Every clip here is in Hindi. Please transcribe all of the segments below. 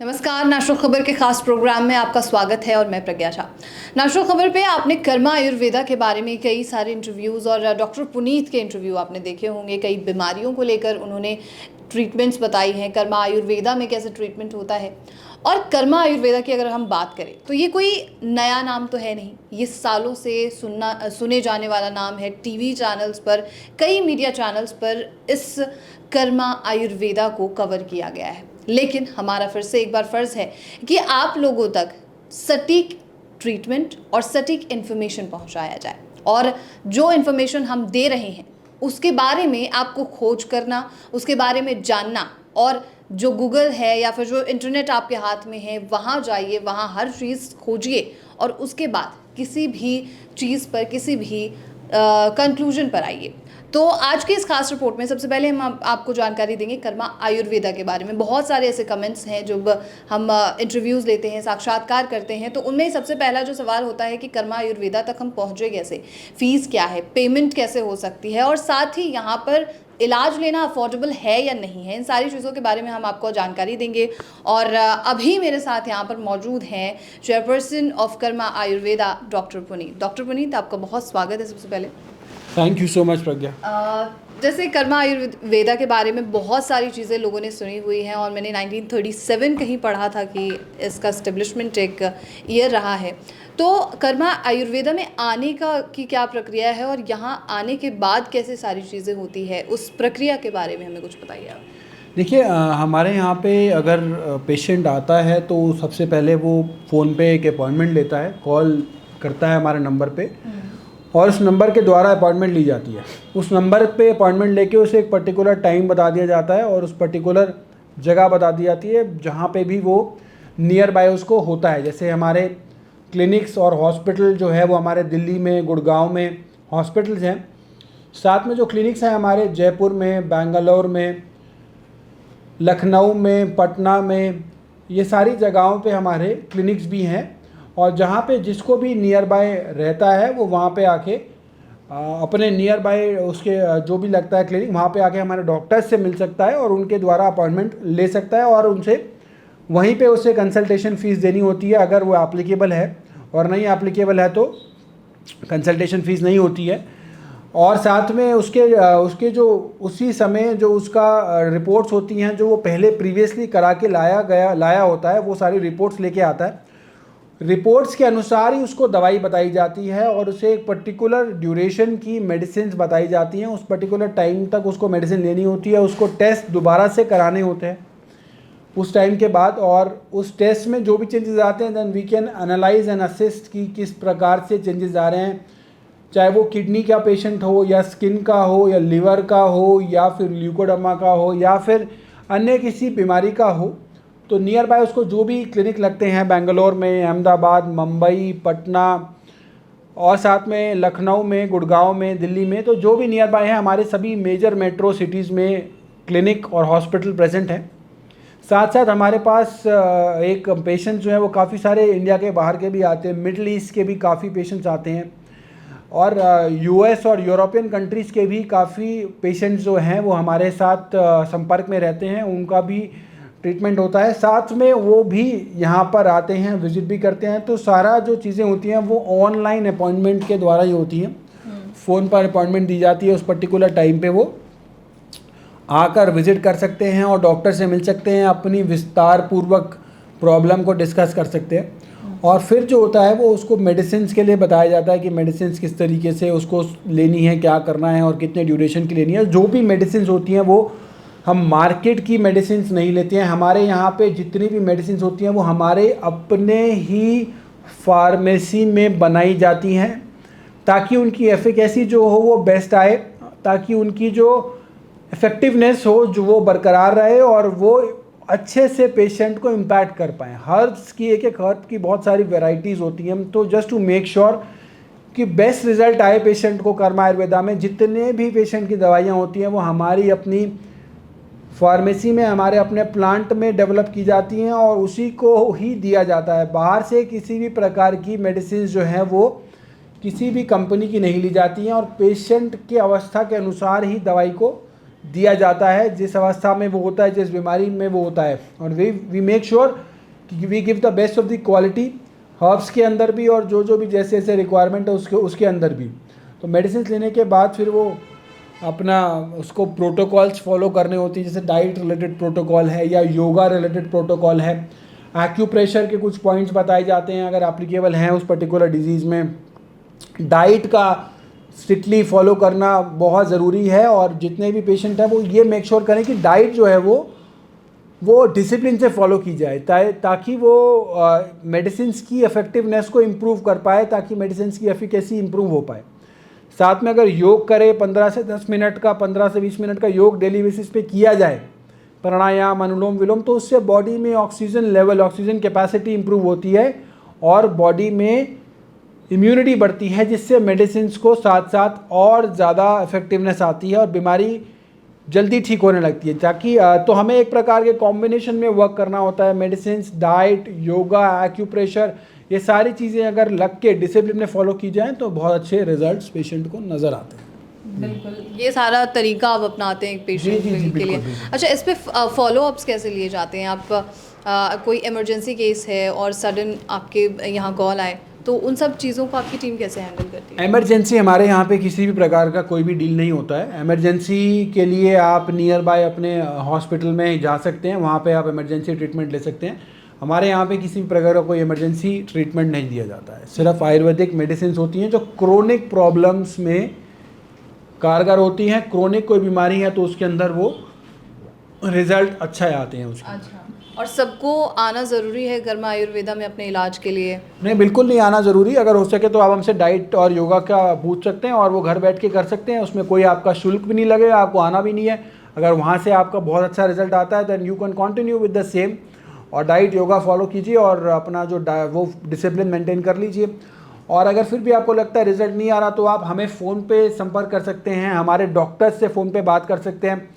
नमस्कार, नेशनल खबर के खास प्रोग्राम में आपका स्वागत है और मैं प्रज्ञा झा। नेशनल खबर पे आपने कर्मा आयुर्वेदा के बारे में कई सारे इंटरव्यूज़ और डॉक्टर पुनीत के इंटरव्यू आपने देखे होंगे। कई बीमारियों को लेकर उन्होंने ट्रीटमेंट्स बताई हैं, कर्मा आयुर्वेदा में कैसे ट्रीटमेंट होता है। और कर्मा आयुर्वेदा की अगर हम बात करें तो ये कोई नया नाम तो है नहीं, ये सालों से सुने जाने वाला नाम है। टीवी चैनल्स पर, कई मीडिया चैनल्स पर इस कर्मा आयुर्वेदा को कवर किया गया है। लेकिन हमारा फिर से एक बार फ़र्ज़ है कि आप लोगों तक सटीक ट्रीटमेंट और सटीक इन्फॉर्मेशन पहुंचाया जाए, और जो इन्फॉर्मेशन हम दे रहे हैं उसके बारे में आपको खोज करना, उसके बारे में जानना, और जो गूगल है या फिर जो इंटरनेट आपके हाथ में है वहाँ जाइए, वहाँ हर चीज़ खोजिए और उसके बाद किसी भी चीज़ पर, किसी भी कंक्लूजन पर आइए। तो आज की इस खास रिपोर्ट में सबसे पहले हम आपको जानकारी देंगे कर्मा आयुर्वेदा के बारे में। बहुत सारे ऐसे कमेंट्स हैं जब हम इंटरव्यूज़ लेते हैं, साक्षात्कार करते हैं, तो उनमें सबसे पहला जो सवाल होता है कि कर्मा आयुर्वेदा तक हम पहुँचे कैसे, फ़ीस क्या है, पेमेंट कैसे हो सकती है, और साथ ही यहाँ पर इलाज लेना अफोर्डेबल है या नहीं है। इन सारी चीज़ों के बारे में हम आपको जानकारी देंगे। और अभी मेरे साथ यहाँ पर मौजूद हैं chairperson of Karma Ayurveda doctor Puneet. Doctor Puneet, आपका बहुत स्वागत है सबसे पहले। थैंक यू सो मच प्रज्ञा। जैसे कर्मा आयुर्वेदा के बारे में बहुत सारी चीज़ें लोगों ने सुनी हुई हैं, और मैंने 1937 कहीं पढ़ा था कि इसका एस्टेब्लिशमेंट एक ईयर रहा है। तो कर्मा आयुर्वेदा में आने की क्या प्रक्रिया है, और यहाँ आने के बाद कैसे सारी चीज़ें होती है, उस प्रक्रिया के बारे में हमें कुछ बताइए आप। देखिए, हमारे यहाँ पे अगर पेशेंट आता है तो सबसे पहले वो फ़ोन पे एक अपॉइंटमेंट लेता है, कॉल करता है हमारे नंबर पे, और उस नंबर के द्वारा अपॉइंटमेंट ली जाती है। उस नंबर पे अपॉइंटमेंट लेके उसे एक पर्टिकुलर टाइम बता दिया जाता है और उस पर्टिकुलर जगह बता दी जाती है जहाँ पे भी वो नियर बाय उसको होता है। जैसे हमारे क्लिनिक्स और हॉस्पिटल जो है वो हमारे दिल्ली में, गुड़गांव में हॉस्पिटल्स हैं। साथ में जो क्लिनिक्स हैं हमारे जयपुर में, बेंगलोर में, लखनऊ में, पटना में, ये सारी जगहों पे हमारे क्लिनिक्स भी हैं। और जहाँ पे जिसको भी नियर बाय रहता है वो वहाँ पे आके अपने नियर बाय उसके जो भी लगता है क्लिनिक, वहाँ पे आके हमारे डॉक्टर्स से मिल सकता है और उनके द्वारा अपॉइंटमेंट ले सकता है, और उनसे वहीं पे उसे कंसल्टेशन फ़ीस देनी होती है अगर वो एप्लीकेबल है, और नहीं एप्लीकेबल है तो कंसल्टेशन फ़ीस नहीं होती है। और साथ में उसके जो उसी समय जो उसका रिपोर्ट्स होती हैं जो वो पहले प्रीवियसली करा के लाया होता है, वो सारी रिपोर्ट्स लेके आता है। रिपोर्ट्स के अनुसार ही उसको दवाई बताई जाती है और उसे एक पर्टिकुलर ड्यूरेशन की मेडिसिन बताई जाती हैं। उस पर्टिकुलर टाइम तक उसको मेडिसिन लेनी होती है, उसको टेस्ट दोबारा से कराने होते हैं उस टाइम के बाद, और उस टेस्ट में जो भी चेंजेस आते हैं then we can analyse and assist कि किस प्रकार से चेंजेस आ रहे हैं, चाहे वो किडनी का पेशेंट हो या स्किन का हो या लिवर का हो या फिर ल्यूकोडर्मा का हो या फिर अन्य किसी बीमारी का हो। तो नियर बाय उसको जो भी क्लिनिक लगते हैं बेंगलोर में, अहमदाबाद, मुंबई, पटना, और साथ में लखनऊ में, गुड़गांव में, दिल्ली में, तो जो भी नियर बाय है हमारे सभी मेजर मेट्रो सिटीज़ में क्लिनिक और हॉस्पिटल प्रेजेंट हैं। साथ साथ हमारे पास एक पेशेंट जो है वो काफ़ी सारे इंडिया के बाहर के भी आते हैं, मिडल ईस्ट के भी काफ़ी पेशेंट्स आते हैं, और यूएस और यूरोपियन कंट्रीज़ के भी काफ़ी पेशेंट्स जो हैं वो हमारे साथ संपर्क में रहते हैं, उनका भी ट्रीटमेंट होता है। साथ में वो भी यहाँ पर आते हैं, विजिट भी करते हैं। तो सारा जो चीज़ें होती हैं वो ऑनलाइन अपॉइंटमेंट के द्वारा ही होती हैं। फ़ोन पर अपॉइंटमेंट दी जाती है, उस पर्टिकुलर टाइम पे वो आकर विजिट कर सकते हैं और डॉक्टर से मिल सकते हैं, अपनी विस्तार पूर्वक प्रॉब्लम को डिस्कस कर सकते हैं। और फिर जो होता है वो उसको मेडिसिन के लिए बताया जाता है कि मेडिसिन किस तरीके से उसको लेनी है, क्या करना है और कितने ड्यूरेशन की लेनी है। जो भी मेडिसिन होती हैं वो हम मार्केट की मेडिसिन नहीं लेते हैं। हमारे यहाँ पे जितनी भी मेडिसिन होती हैं वो हमारे अपने ही फार्मेसी में बनाई जाती हैं, ताकि उनकी एफिकेसी जो हो वो बेस्ट आए, ताकि उनकी जो इफ़ेक्टिवनेस हो जो वो बरकरार रहे और वो अच्छे से पेशेंट को इम्पैक्ट कर पाएँ। हर्ब्स की एक हर्ब की बहुत सारी वेराइटीज़ होती हैं, तो जस्ट टू मेक श्योर कि बेस्ट रिज़ल्ट आए पेशेंट को, कर्मा आयुर्वेदा में जितने भी पेशेंट की दवाइयाँ होती हैं वो हमारी अपनी फार्मेसी में, हमारे अपने प्लांट में डेवलप की जाती हैं और उसी को ही दिया जाता है। बाहर से किसी भी प्रकार की मेडिसिन जो है वो किसी भी कंपनी की नहीं ली जाती हैं, और पेशेंट की अवस्था के अनुसार ही दवाई को दिया जाता है जिस अवस्था में वो होता है, जिस बीमारी में वो होता है। और वी मेक श्योर कि we give the best of the quality herbs के अंदर भी और जो भी जैसे जैसे रिक्वायरमेंट है उसके अंदर भी। तो मेडिसिन लेने के बाद फिर वो अपना उसको प्रोटोकॉल्स फॉलो करने होती है, जैसे डाइट रिलेटेड प्रोटोकॉल है या योगा रिलेटेड प्रोटोकॉल है। एक्यूप्रेशर के कुछ पॉइंट्स बताए जाते हैं अगर एप्लीकेबल हैं उस पर्टिकुलर डिजीज़ में। डाइट का स्ट्रिक्टली फॉलो करना बहुत ज़रूरी है और जितने भी पेशेंट हैं वो ये मेक श्योर करें कि डाइट जो है वो डिसिप्लिन से फॉलो की जाए ताकि वो मेडिसिन की इफ़ेक्टिवनेस को इम्प्रूव कर पाए, ताकि मेडिसिन की एफिकेसी इम्प्रूव हो पाए। साथ में अगर योग करे 15 से 10 मिनट का, 15 से 20 मिनट का योग डेली बेसिस पे किया जाए, प्राणायाम, अनुलोम विलोम, तो उससे बॉडी में oxygen level, oxygen capacity improve होती है और बॉडी में इम्यूनिटी बढ़ती है, जिससे मेडिसिन को साथ साथ और ज़्यादा इफेक्टिवनेस आती है और बीमारी जल्दी ठीक होने लगती है। ताकि तो हमें एक प्रकार के कॉम्बिनेशन में वर्क करना होता है, मेडिसिन, डाइट, योगा, एक्यूप्रेशर, ये सारी चीज़ें अगर लग के डिसिप्लिन में फॉलो की जाएँ तो बहुत अच्छे रिजल्ट्स पेशेंट को नज़र आते हैं। बिल्कुल, ये सारा तरीका आप अपनाते हैं एक पेशेंट के लिए। अच्छा, इस पे फॉलो अप्स कैसे लिए जाते हैं आप? कोई इमरजेंसी केस है और सडन आपके यहाँ कॉल आए तो उन सब चीज़ों को आपकी टीम कैसे हैंडल करती है? इमरजेंसी हमारे यहाँ पे किसी भी प्रकार का कोई भी डील नहीं होता है। इमरजेंसी के लिए आप नियर बाय अपने हॉस्पिटल में जा सकते हैं, वहाँ पे आप इमरजेंसी ट्रीटमेंट ले सकते हैं। हमारे यहाँ पे किसी भी प्रकार का कोई इमरजेंसी ट्रीटमेंट नहीं दिया जाता है। सिर्फ आयुर्वेदिक मेडिसिन होती हैं जो क्रोनिक प्रॉब्लम्स में कारगर होती हैं। क्रोनिक कोई बीमारी है तो उसके अंदर वो रिजल्ट अच्छा आते हैं उसके। अच्छा, और सबको आना ज़रूरी है कर्मा आयुर्वेदा में अपने इलाज के लिए? नहीं, बिल्कुल नहीं आना ज़रूरी। अगर हो सके तो आप हमसे डाइट और योगा का पूछ सकते हैं और वो घर बैठ के कर सकते हैं। उसमें कोई आपका शुल्क भी नहीं लगेगा, आपको आना भी नहीं है। अगर वहाँ से आपका बहुत अच्छा रिजल्ट आता है then you can continue with the same, और डाइट योगा फॉलो कीजिए और अपना जो वो डिसिप्लिन मेंटेन कर लीजिए। और अगर फिर भी आपको लगता है रिजल्ट नहीं आ रहा तो आप हमें फ़ोन पे संपर्क कर सकते हैं, हमारे डॉक्टर्स से फ़ोन पे बात कर सकते हैं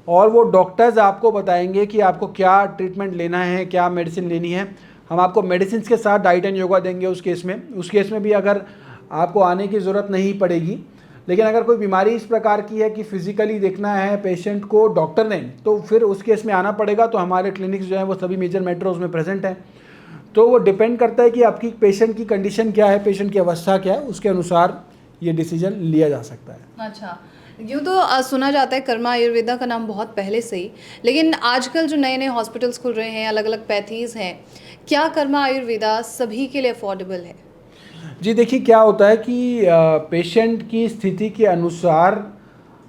और वो डॉक्टर्स आपको बताएंगे कि आपको क्या ट्रीटमेंट लेना है, क्या मेडिसिन लेनी है। हम आपको मेडिसिन के साथ डाइट एंड योगा देंगे उस केस में भी अगर आपको आने की ज़रूरत नहीं पड़ेगी। लेकिन अगर कोई बीमारी इस प्रकार की है कि फिज़िकली देखना है पेशेंट को डॉक्टर ने, तो फिर उस केस में आना पड़ेगा। तो हमारे क्लिनिक्स जो हैं वो सभी मेजर मेट्रोज में प्रेजेंट हैं। तो वो डिपेंड करता है कि आपकी पेशेंट की कंडीशन क्या है, पेशेंट की अवस्था क्या है, उसके अनुसार ये डिसीजन लिया जा सकता है। अच्छा, यूँ तो सुना जाता है कर्मा आयुर्वेदा का नाम बहुत पहले से ही, लेकिन आजकल जो नए नए हॉस्पिटल्स खुल रहे हैं, अलग अलग पैथीज़ हैं, क्या कर्मा आयुर्वेदा सभी के लिए अफोर्डेबल है? जी देखिए, क्या होता है कि पेशेंट की स्थिति के अनुसार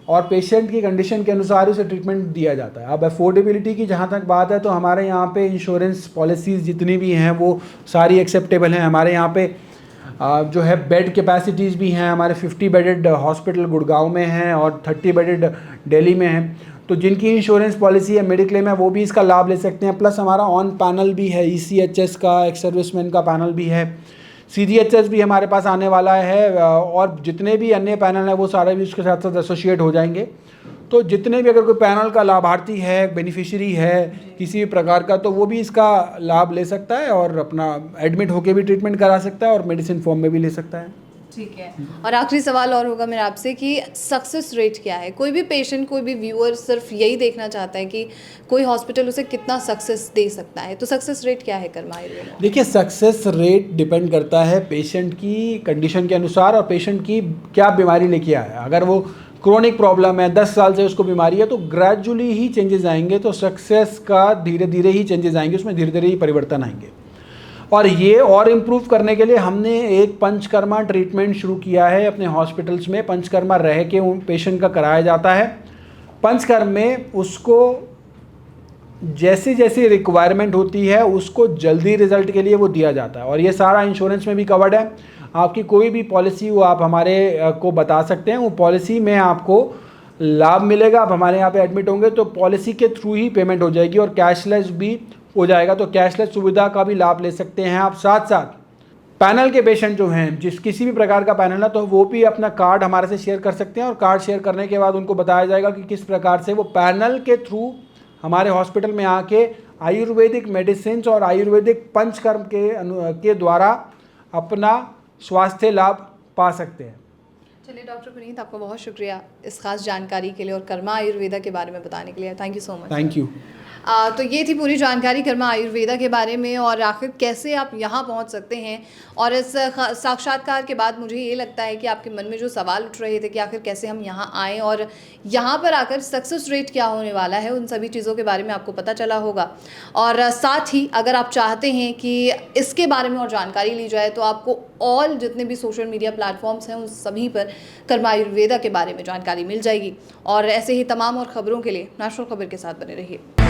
और पेशेंट की कंडीशन के अनुसार उसे ट्रीटमेंट दिया जाता है। अब अफोर्डेबिलिटी की जहाँ तक बात है तो हमारे यहाँ पे इंश्योरेंस पॉलिसीज़ जितनी भी हैं वो सारी एक्सेप्टेबल हैं। हमारे यहाँ पे जो है बेड कैपेसिटीज़ भी हैं। हमारे 50 बेडेड हॉस्पिटल गुड़गांव में हैं और 30 बेडेड दिल्ली में हैं। तो जिनकी इंश्योरेंस पॉलिसी है, मेडिक्लेम है, वो भी इसका लाभ ले सकते हैं। प्लस हमारा ऑन पैनल भी है, ECHS का, एक्स सर्विसमैन का पैनल भी है, CGHS भी हमारे पास आने वाला है और जितने भी अन्य पैनल हैं वो सारे भी उसके साथ साथ एसोसिएट हो जाएंगे। तो जितने भी अगर कोई पैनल का लाभार्थी है, बेनिफिशियरी है किसी भी प्रकार का, तो वो भी इसका लाभ ले सकता है और अपना एडमिट होकर भी ट्रीटमेंट करा सकता है और मेडिसिन फॉर्म में भी ले सकता है। ठीक है, और आखिरी सवाल और होगा मेरा आपसे कि सक्सेस रेट क्या है? कोई भी पेशेंट, कोई भी व्यूअर सिर्फ यही देखना चाहता है कि कोई हॉस्पिटल उसे कितना सक्सेस दे सकता है, तो सक्सेस रेट क्या है कर्मा आयुर्वेदा? देखिए, सक्सेस रेट डिपेंड करता है पेशेंट की कंडीशन के अनुसार और पेशेंट की क्या बीमारी लेके आया है। अगर वो क्रोनिक प्रॉब्लम है, 10 साल से उसको बीमारी है, तो ग्रेजुअली ही चेंजेस आएंगे। तो सक्सेस का धीरे धीरे ही चेंजेस आएंगे, उसमें धीरे धीरे ही परिवर्तन आएंगे। और ये और इम्प्रूव करने के लिए हमने एक पंचकर्मा ट्रीटमेंट शुरू किया है अपने हॉस्पिटल्स में। पंचकर्मा रह के उन पेशेंट का कराया जाता है। पंचकर्म में उसको जैसी जैसी रिक्वायरमेंट होती है उसको जल्दी रिजल्ट के लिए वो दिया जाता है और ये सारा इंश्योरेंस में भी कवर्ड है। आपकी कोई भी पॉलिसी वो आप हमारे को बता सकते हैं, वो पॉलिसी में आपको लाभ मिलेगा। आप हमारे यहाँ पे एडमिट होंगे तो पॉलिसी के थ्रू ही पेमेंट हो जाएगी और कैशलेस भी हो जाएगा। तो कैशलेस सुविधा का भी लाभ ले सकते हैं आप। साथ साथ पैनल के पेशेंट जो हैं, जिस किसी भी प्रकार का पैनल है, तो वो भी अपना कार्ड हमारे से शेयर कर सकते हैं और कार्ड शेयर करने के बाद उनको बताया जाएगा कि किस प्रकार से वो पैनल के थ्रू हमारे हॉस्पिटल में आके आयुर्वेदिक मेडिसिन और आयुर्वेदिक पंचकर्म के द्वारा अपना स्वास्थ्य लाभ पा सकते हैं। चलिए डॉक्टर पुनीत, आपका बहुत शुक्रिया इस खास जानकारी के लिए और कर्मा आयुर्वेदा के बारे में बताने के लिए। Thank you so much. Thank you. तो ये थी पूरी जानकारी कर्मा आयुर्वेदा के बारे में और आखिर कैसे आप यहाँ पहुँच सकते हैं। और इस साक्षात्कार के बाद मुझे ये लगता है कि आपके मन में जो सवाल उठ रहे थे कि आखिर कैसे हम यहाँ आएँ और यहाँ पर आकर सक्सेस रेट क्या होने वाला है, उन सभी चीज़ों के बारे में आपको पता चला होगा। और साथ ही अगर आप चाहते हैं कि इसके बारे में और जानकारी ली जाए तो आपको ऑल जितने भी सोशल मीडिया प्लेटफॉर्म्स हैं उन सभी पर कर्मा आयुर्वेदा के बारे में जानकारी मिल जाएगी। और ऐसे ही तमाम और ख़बरों के लिए नेशनल खबर के साथ बने रहिए।